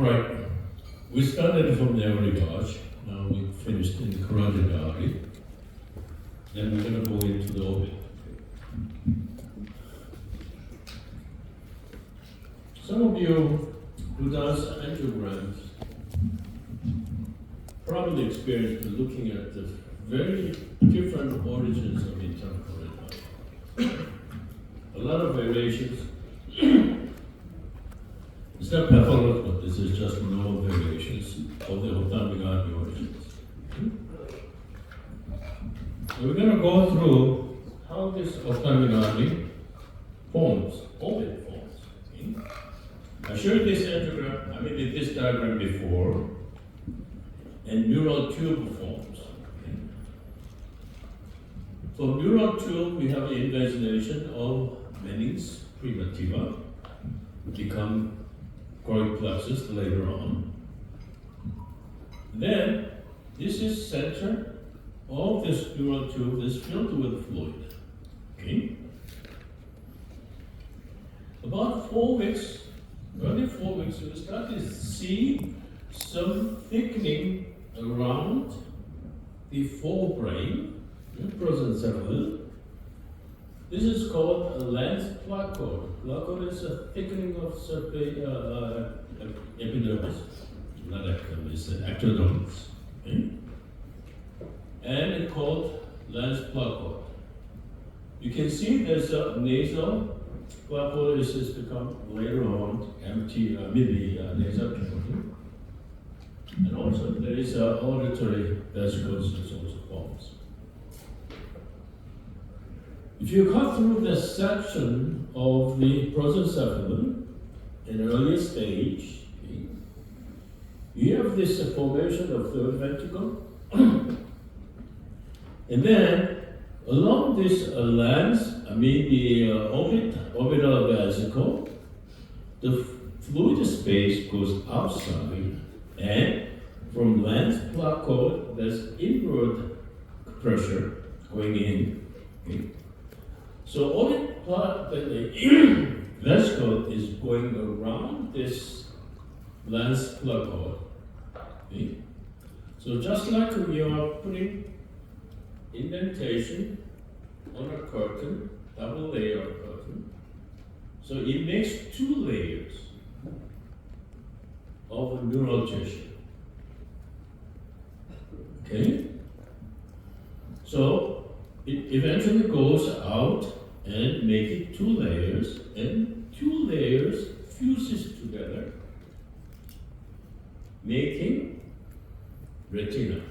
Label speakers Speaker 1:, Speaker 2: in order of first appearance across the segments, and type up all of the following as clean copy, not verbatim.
Speaker 1: Right. We started from the aortic arch. Now we finished in the carotid artery. Then we're going to go into the orbit. Some of you who does angiograms probably experienced looking at the very different origins of internal carotid. A lot of variations. It's not pathological, this is just normal variations of the ophthalmic artery origins. So we're going to go through how this ophthalmic artery forms, orbit forms. Okay? I showed this this diagram before, and neural tube forms. Okay? For neural tube, we have the invagination of meninx primitiva, become choroid plexus later on. Then, this is center of this neural tube is filled with fluid. Okay? About 4 weeks, early 4 weeks, you start to see some thickening around the forebrain, prosencephalon. This is called a lens placode. Placode is a thickening of epidermis, not epidermis, ectodermis. Okay? And it's called lens placode. You can see there's a nasal placode. This has become later on empty, nasal cavity. And also there is a auditory vesicles that also forms. If you cut through the section of the prosencephalon in an early stage, okay, you have this formation of third ventricle. And then along this lens, the orbital vesicle, the fluid space goes outside, and from lens placode, there's inward pressure going in. Okay. So the vesicle is going around this lens placode. Okay. So just like we are putting indentation on a curtain, double layer curtain, so it makes 2 layers of neural tissue. Okay? So it eventually goes out and make it 2 layers, and 2 layers fuses together, making retina.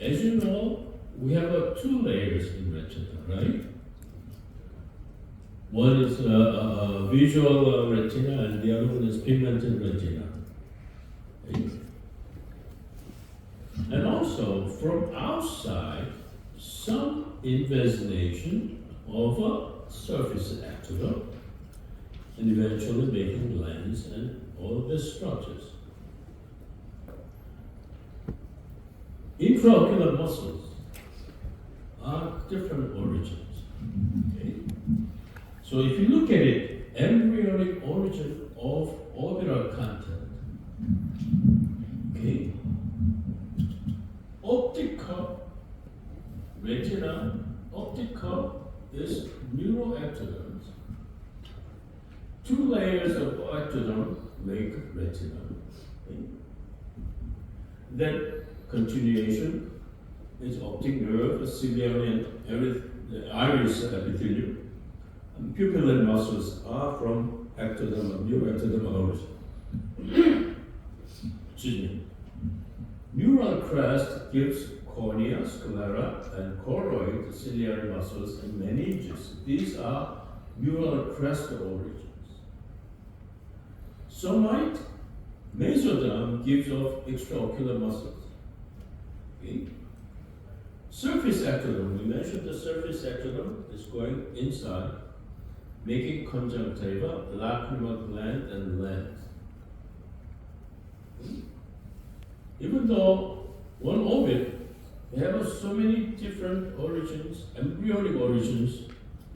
Speaker 1: As you know, we have 2 layers in retina, right? One is visual retina, and the other one is pigmented retina. Right? And also, from outside, some invagination of a surface ectoderm, and eventually making lens and all of the structures. Intraocular muscles are different origins. Okay? So if you look at it, embryonic origin of orbital content. Okay? Optic cup, retina, optic cup is neuroectoderms. 2 layers of ectoderm make retina. Okay? Then continuation is optic nerve, ciliary and iris epithelium. And pupillary muscles are from ectoderm, neuroectodermal origin. Excuse me. Neural crest gives cornea, sclera, and choroid, ciliary muscles, and meninges. These are neural crest origins. Somite, mesoderm gives off extraocular muscles. Okay. Surface ectoderm, we mentioned the surface ectoderm is going inside, making conjunctiva, lacrimal gland, and lens. Okay. Even though one orbit, they have so many different origins, embryonic origins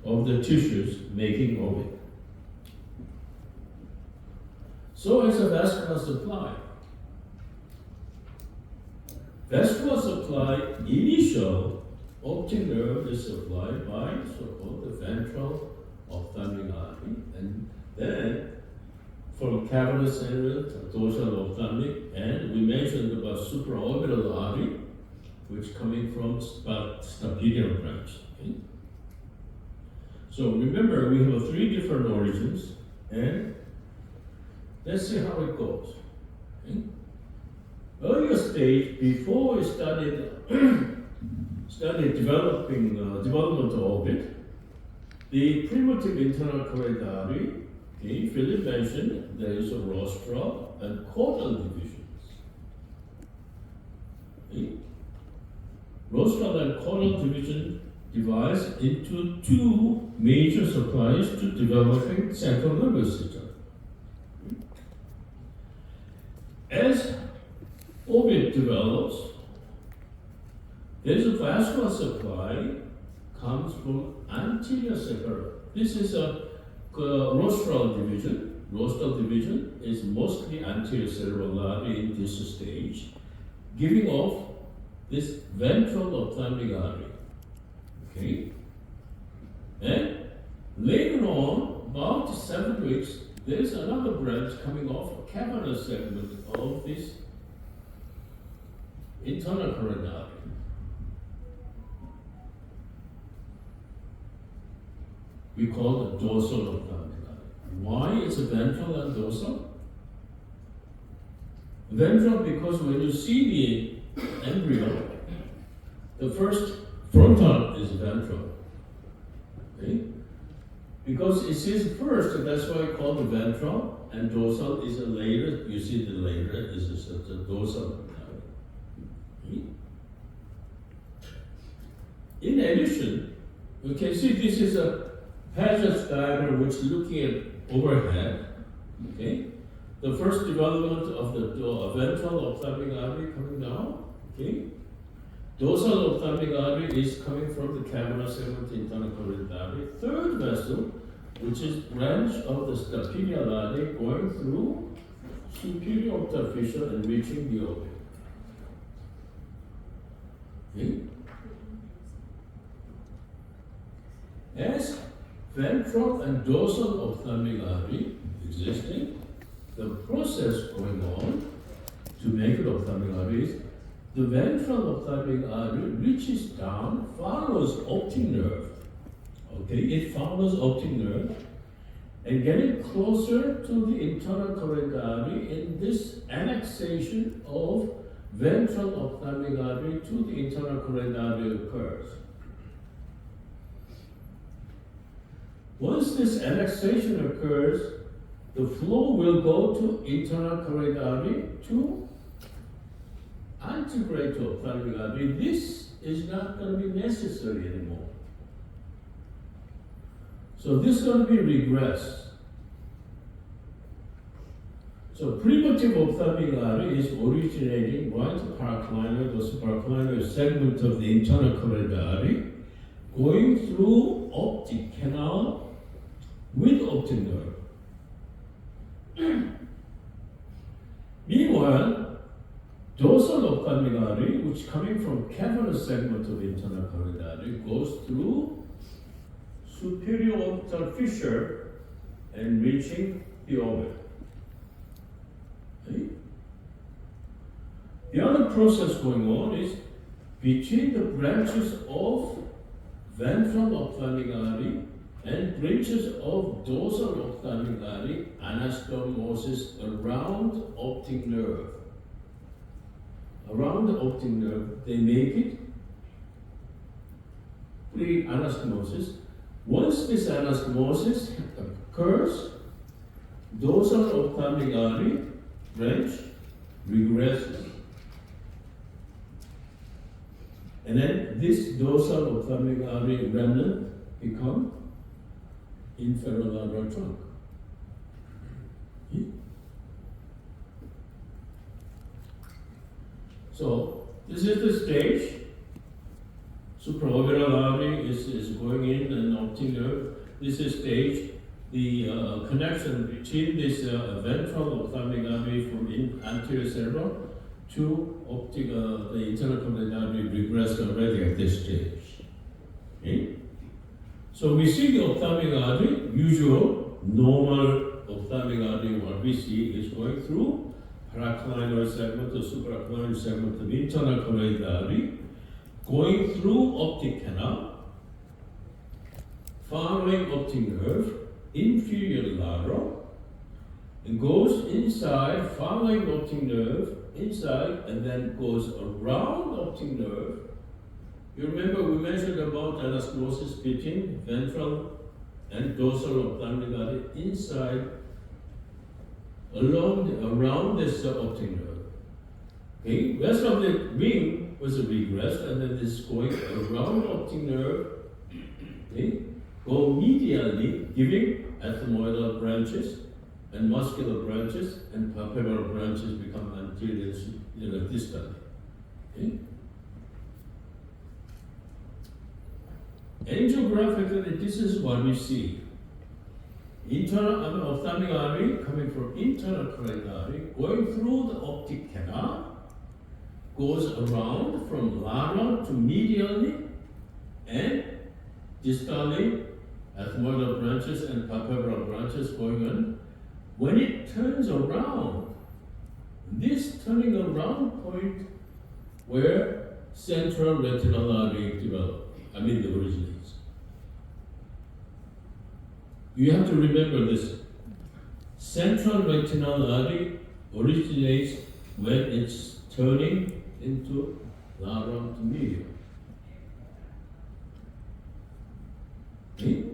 Speaker 1: of the tissues making orbit. So is a vascular supply. Vascular supply, initial optic nerve is supplied by so-called the ventral ophthalmic artery, and then from cavernous area to dorsal ophthalmic, and we mentioned about supraorbital artery, which coming from stapedial branch. Okay? So remember, we have three different origins, and let's see how it goes. Okay? Earlier stage, before we started developing development of orbit, the primitive internal carotid artery, okay, Philip mentioned there is a rostral and caudal divisions. Okay? Rostral and caudal division divides into two major supplies to developing central nervous system. As orbit develops, there's a vascular supply comes from anterior cerebellum. This is a rostral division. Rostral division is mostly anterior cerebral artery in this stage, giving off this ventral ophthalmic artery. Okay? And later on, about 7 weeks, there's another branch coming off a cavernous segment of this internal carotid artery. We call it dorsal ophthalmic artery. Why is it ventral and dorsal? Ventral because when you see the embryo, the first frontal is ventral. Okay? Because it says first, that's why I call it ventral, and dorsal is a later. You see the later is the dorsal. Okay? In addition, you can see this is a Paget's diagram which is looking at overhead. Okay? The first development of the ventral ophthalmic artery coming down. Okay? Dorsal ophthalmic artery is coming from the cavernous segment internal carotid artery. Third vessel, which is branch of the stapedial artery going through superior optic fissure and reaching the orbit. Okay? As ventral and dorsal ophthalmic artery existing, the process going on to make it ophthalmic artery is the ventral ophthalmic artery reaches down, follows optic nerve. Okay, it follows optic nerve and getting closer to the internal carotid artery, in this annexation of ventral ophthalmic artery to the internal carotid artery occurs. Once this annexation occurs, the flow will go to internal carotid artery to integrate to ophthalmic artery. This is not going to be necessary anymore. So this is going to be regressed. So primitive ophthalmic artery is originating right paraclinar, the supraclinar segment of the internal carotid artery, going through optic canal with optic nerve. Meanwhile, dorsal ophthalmic artery, which coming from cavernous segment of internal carotid artery, goes through superior optic fissure and reaching the orbit. Okay? The other process going on is between the branches of ventral ophthalmic artery and branches of dorsal ophthalmic artery, anastomosis around optic nerve. Around the optic nerve, they make it pre-anastomosis. Once this anastomosis occurs, dorsal ophthalmic artery branch regresses. And then this dorsal ophthalmic artery remnant become inferolateral trunk. So this is the stage. Supraorbital artery is going in and optic nerve. This is stage the connection between this ventral ophthalmic artery from anterior cerebral to the internal carotid artery regressed already at this stage. Okay? So we see the ophthalmic artery, usual, normal ophthalmic artery, what we see is going through paraclinal segment or supraclinal segment of internal carotid artery, going through optic canal, following optic nerve, inferior lateral, and goes inside, following optic nerve, inside, and then goes around optic nerve. You remember we mentioned about anastomoses between ventral and dorsal ophthalmic artery inside, around this optic nerve. Okay, rest of the ring was regressed, and then this going around optic nerve. Okay, go medially, giving ethmoidal branches and muscular branches, and palpebral branches become anterior, distally. Okay. Angiographically, this is what we see. Internal ophthalmic artery coming from internal carotid artery, going through the optic canal, goes around from lateral to medially, and distally, ethmoidal branches and palpebral branches going on. When it turns around, this turning around point where central retinal artery originates. You have to remember this. Central retinal artery originates when it's turning into lateral to medial. Okay?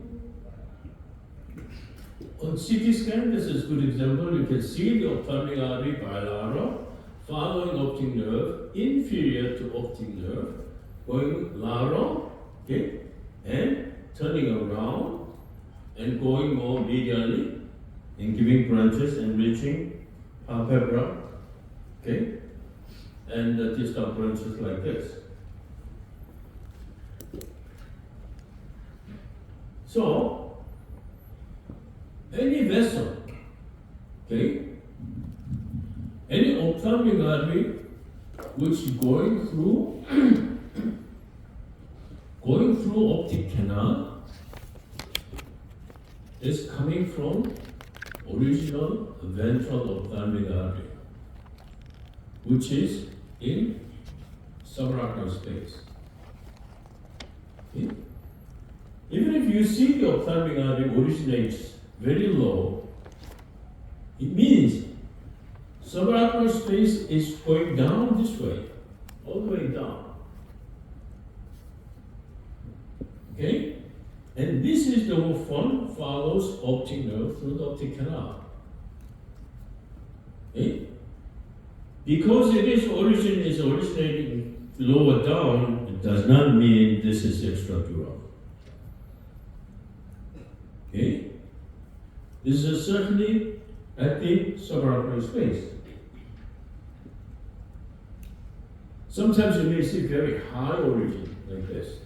Speaker 1: On CT scan, this is a good example. You can see the ophthalmic artery bilateral, following optic nerve, inferior to optic nerve, going lateral, okay, and turning around and going more medially and giving branches and reaching palpebra, okay, and the distal branches like this. So, any vessel, okay, any ophthalmic artery which is going through optic canal is coming from original ventral ophthalmic artery, which is in subarachnoid space. Okay? Even if you see the ophthalmic artery originates very low, it means subarachnoid space is going down this way, all the way down. Okay? And this is the one follows optic nerve through the optic canal. Okay? Because it is originating lower down, it does not mean this is extradural. Okay? This is certainly at the subarachnoid space. Sometimes you may see very high origin like this.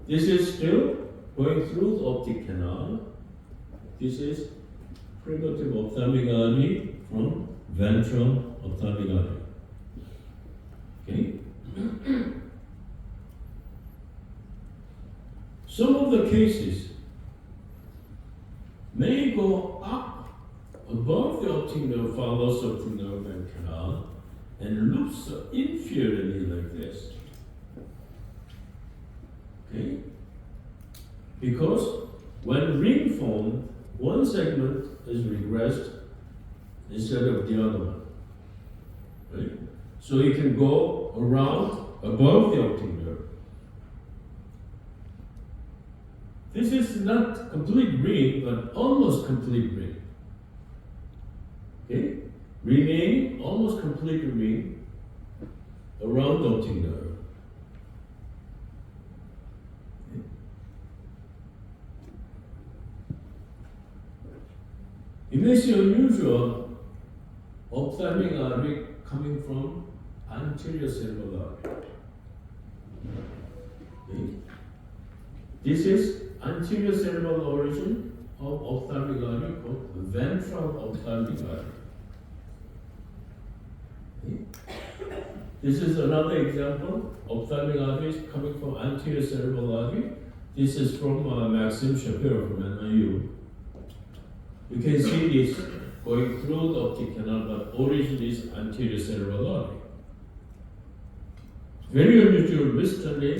Speaker 1: This is still going through the optic canal. This is primitive ophthalmic artery from ventral ophthalmic artery. Okay? Some of the cases may go up above the optic nerve, follows optic nerve and canal, and loops inferiorly like this. Okay? Because when ring formed, one segment is regressed instead of the other one. Right? So it can go around above the optic nerve. This is not complete ring, but almost complete ring. Okay? Remaining almost complete ring around the optic nerve. You may see unusual ophthalmic artery coming from anterior cerebral artery. Okay. This is anterior cerebral origin of ophthalmic artery called ventral ophthalmic artery. This is another example. Ophthalmic artery is coming from anterior cerebral artery. This is from Maxim Shapiro from NYU. You can see this going through the optic canal, but origin is anterior cerebral artery. Very unusual. Recently,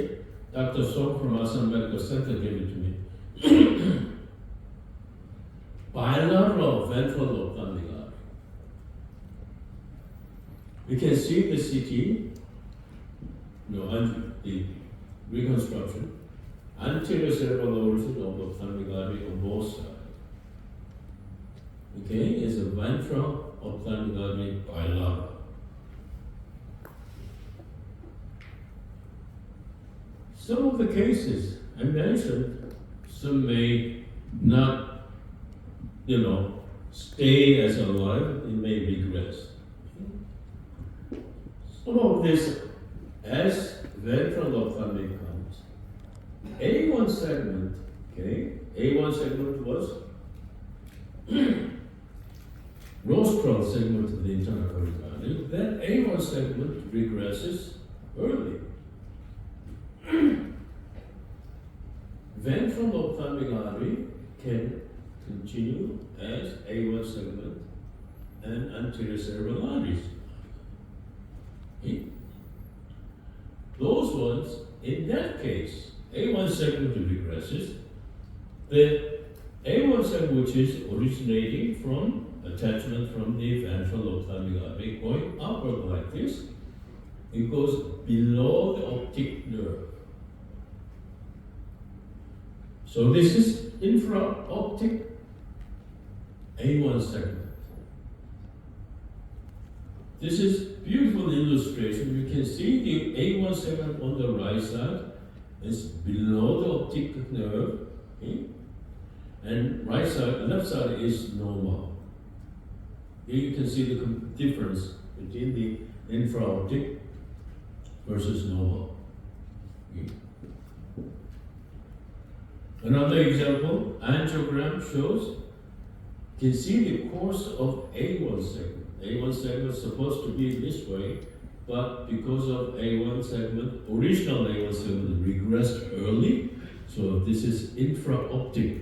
Speaker 1: Dr. Song from Assam Medical Center gave it to me. Bilateral ventral ophthalmic artery. We can see the CT, the reconstruction, anterior cerebral origin of the ophthalmic artery on both sides. Okay, it's a ventral ophthalmic artery bilateral. Some of the cases I mentioned, some may not, stay as alive, it may regress. Some of this as ventral ophthalmic comes. A1 segment, okay, A1 segment was rostral segment of the internal carotid. Then A1 segment regresses early. Ventral ophthalmic artery can continue as A1 segment and anterior cerebral arteries. Okay. Those ones, in that case, A1 segment regresses. The A1 segment, which is originating from attachment from the ventral ophthalmic artery, going upward like this, it goes below the optic nerve. So this is infraoptic A1 segment. This is beautiful illustration. You can see the A1 segment on the right side is below the optic nerve, okay? And left side is normal. Here you can see the difference between the infraoptic versus normal. Okay? Another example, angiogram shows, you can see the course of A1 segment. A1 segment is supposed to be this way, but because of A1 segment, original A1 segment regressed early, so this is infraoptic.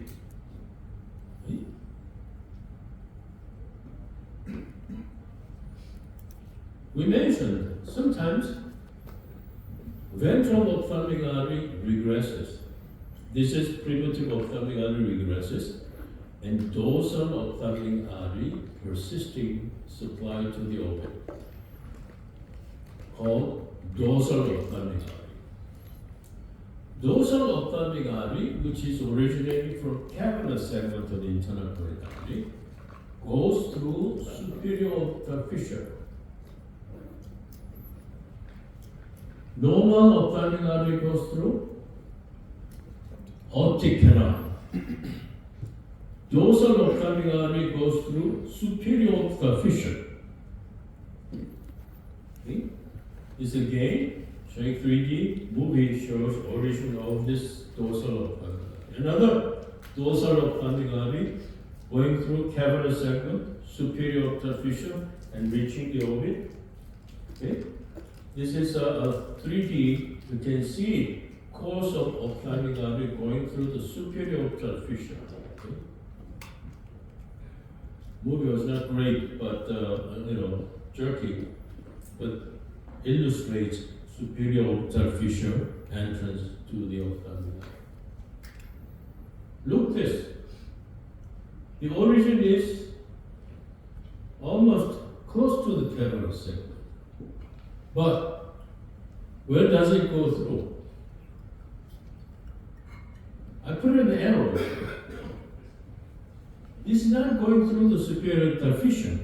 Speaker 1: We mentioned sometimes ventral ophthalmic artery regresses. This is primitive ophthalmic artery regresses, and dorsal ophthalmic artery persisting supply to the orbit, called dorsal ophthalmic artery. Dorsal ophthalmic artery, which is originating from cavernous segment of the internal carotid artery, goes through superior optic fissure. Normal ophthalmic artery goes through optic canal. Dorsal ophthalmic artery goes through superior optic fissure. Okay? This again, showing 3D movie shows origin of this dorsal ophthalmic artery. Another dorsal ophthalmic artery going through cavernous segment, superior optic fissure, and reaching the orbit. Okay? This is a 3D, you can see course of ophthalmic artery going through the superior optic fissure. Okay? Movie was not great, but jerky, but illustrates superior optic fissure entrance to the ophthalmic artery. Look this. The origin is almost close to the cavernous segment. But where does it go through? I put an arrow. This is not going through the superior optic fissure.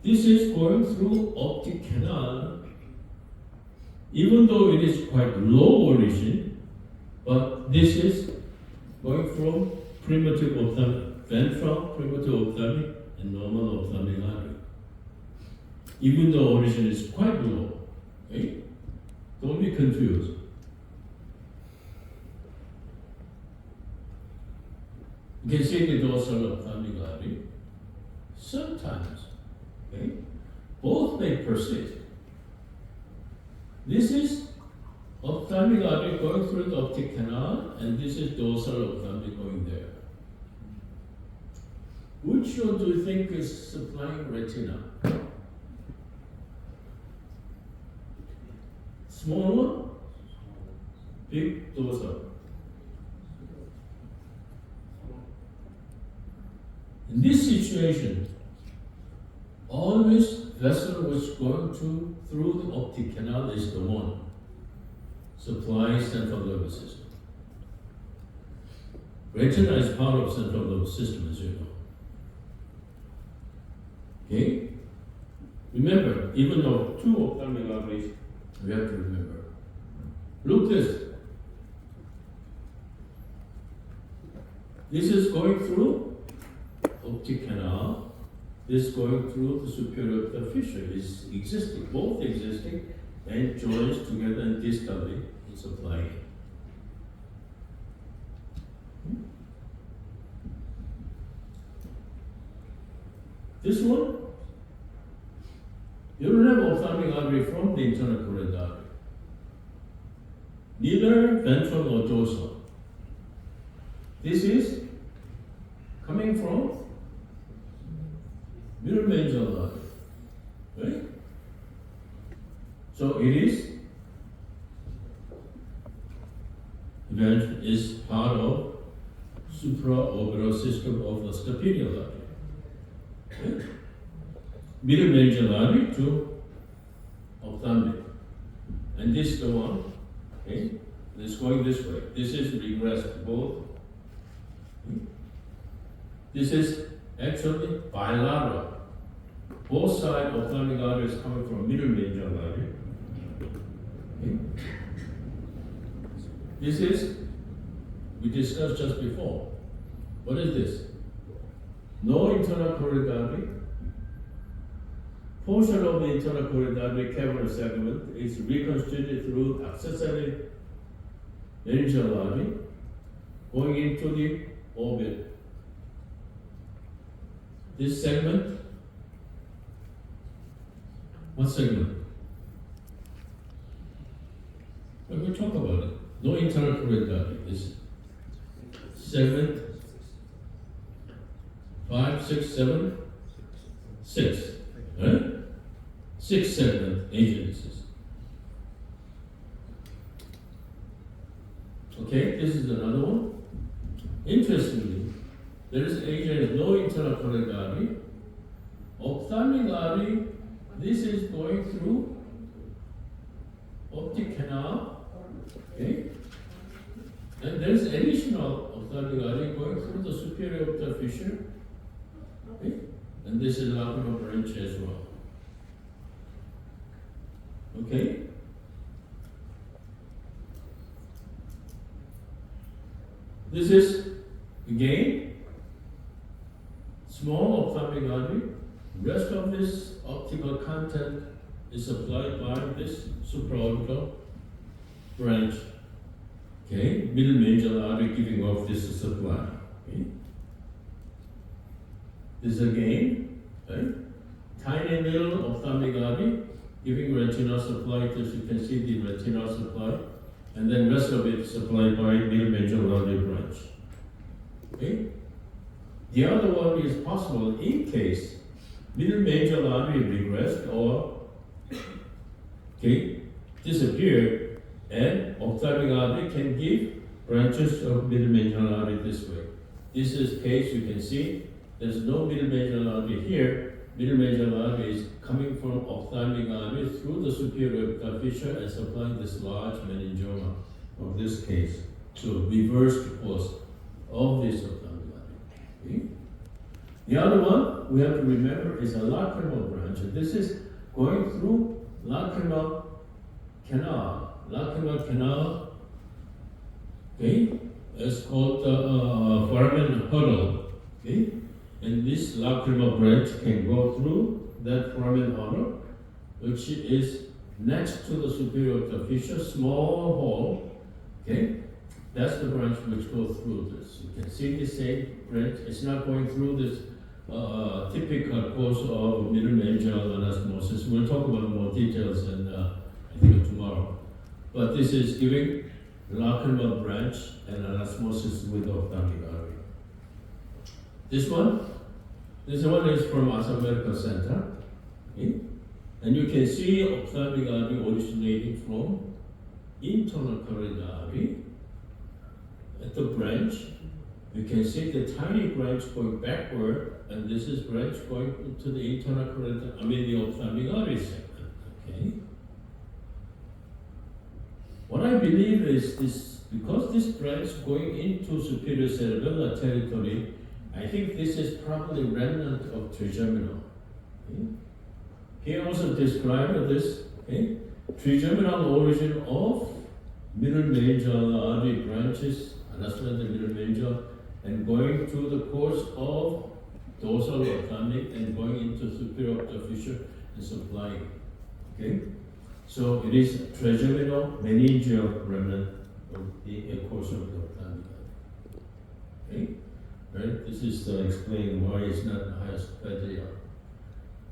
Speaker 1: This is going through optic canal, even though it is quite low origin, but this is going from primitive ophthalmic, ventral, primitive ophthalmic, and normal ophthalmic artery. Even though origin is quite low. Okay? Don't be confused. You can see the dorsal ophthalmic artery. Sometimes, okay, both may persist. This is ophthalmic artery going through the optic canal, and this is dorsal ophthalmic going there. Which one do you think is supplying retina? Small one? Big dorsal. In this situation, always vessel which going through the optic canal is the one supplies central nervous system. Retina is part of central nervous system, as you know. Okay? Remember, even though two ophthalmic arteries, we have to remember. Look this. This is going through optic canal. This going through the superior optic fissure is existing, both existing and joins together and distally in supplying. This one, you don't have ophthalmic artery from the internal carotid artery. Neither ventral nor dorsal. This is coming from middle meningeal artery, right? So it is part of supraorbital system of the stapedial artery. Okay? Middle meningeal artery to ophthalmic, and this is the one. Okay, this going this way. This is regressed both. Okay? This is actually bilateral. Both sides of ophthalmic artery is coming from middle meningeal artery. Okay? This is, we discussed just before. What is this? No internal carotid artery. Portion of the internal carotid artery cavernous segment is reconstituted through accessory meningeal artery going into the orbit. This segment, what segment? Well, we'll talk about it. No internal carotid artery. This segment 5, 6, 7, 6. Right? 6 segment agencies. Okay, this is another one. Interestingly, there is agent no internal carotid artery. Ophthalmic artery, this is going through optic canal. Okay? And there is additional ophthalmic artery going through the superior optic fissure. Okay? And this is lacunar branch as well. Okay? This is again small ophthalmic artery. Rest of this optical content is supplied by this supraorbital branch. Okay, middle meningeal artery giving off this supply. Okay. This again, right? Tiny little ophthalmic artery giving retinal supply. As you can see, the retinal supply, and then rest of it supplied by middle meningeal artery branch. Okay. The other one is possible in case middle meningeal artery regressed or disappeared, and ophthalmic artery can give branches of middle meningeal artery this way. This is case you can see there's no middle meningeal artery here. Middle meningeal artery is coming from ophthalmic artery through the superior optic fissure and supplying this large meningioma of this case. So reverse the course of this ophthalmic artery. Okay? The other one we have to remember is a lacrimal branch. This is going through lacrimal canal. Lacrimal canal, okay, is called foramen huddle. Okay, and this lacrimal branch can go through that foramen huddle, which is next to the superior optic fissure, small hole. Okay, That's the branch which goes through this. You can see the same branch. It's not going through this typical course of middle meningeal anastomosis. We'll talk about more details in, I think, tomorrow. But this is giving lacrimal branch and anastomosis with ophthalmic artery. This one is from Asa Medical Center. Okay? And you can see ophthalmic artery originating from internal carotid artery. At the branch, you can see the tiny branch going backward, and this is branch going into the internal carotid, the ophthalmic artery segment. Okay. What I believe is this, because this branch going into superior cerebellar territory, I think this is probably remnant of trigeminal. Okay. He also described this trigeminal origin of middle meningeal artery branches, anastomosis middle meningeal, and going through the course of dorsal ophthalmic and going into superior optic fissure and supplying. Okay, so it is trigeminal meningeal remnant of the course of the ophthalmic. Okay, right. This is to explain why it's not the highest criteria.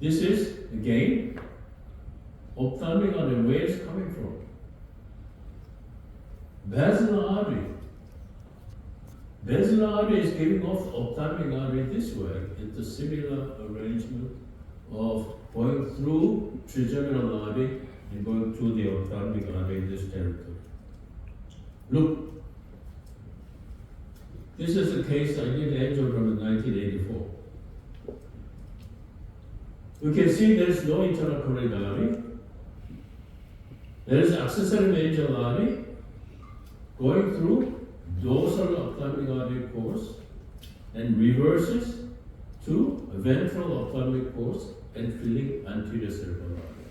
Speaker 1: This is again ophthalmic artery. Where it's coming from? Basilar artery. Basilar artery is giving off ophthalmic artery this way. It's a similar arrangement of going through trigeminal artery and going through the ophthalmic artery in this territory. Look, this is a case I did angiogram in 1984. You can see there is no internal carotid artery. There is accessory meningeal artery going through dorsal ophthalmic artery course and reverses to ventral ophthalmic course and filling anterior cerebral artery.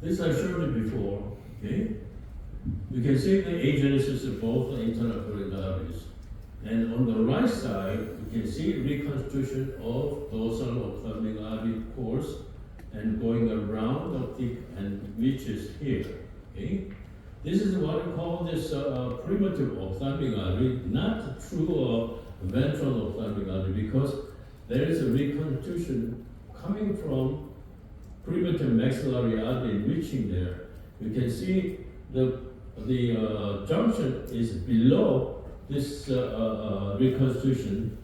Speaker 1: This I showed you before. Okay? You can see the agenesis of both the internal carotid arteries. And on the right side, you can see reconstitution of dorsal ophthalmic artery course and going around optic and reaches here. Okay? This is what we call this primitive ophthalmic artery, not true ventral ophthalmic artery, because there is a reconstitution coming from primitive maxillary artery reaching there. You can see the junction is below this reconstitution,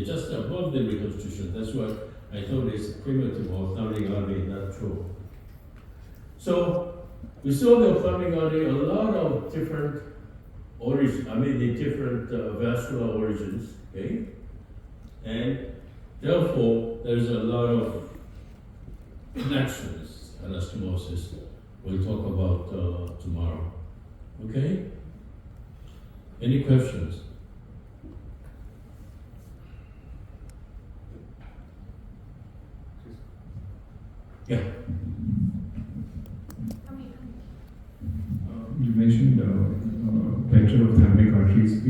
Speaker 1: just above the reconstitution. That's why I thought it's primitive ophthalmic artery, not true. So we saw the ophthalmic artery, a lot of different origins, the different vascular origins, okay? And therefore, there's a lot of connections, anastomosis, we'll talk about tomorrow, okay? Any questions? Yeah.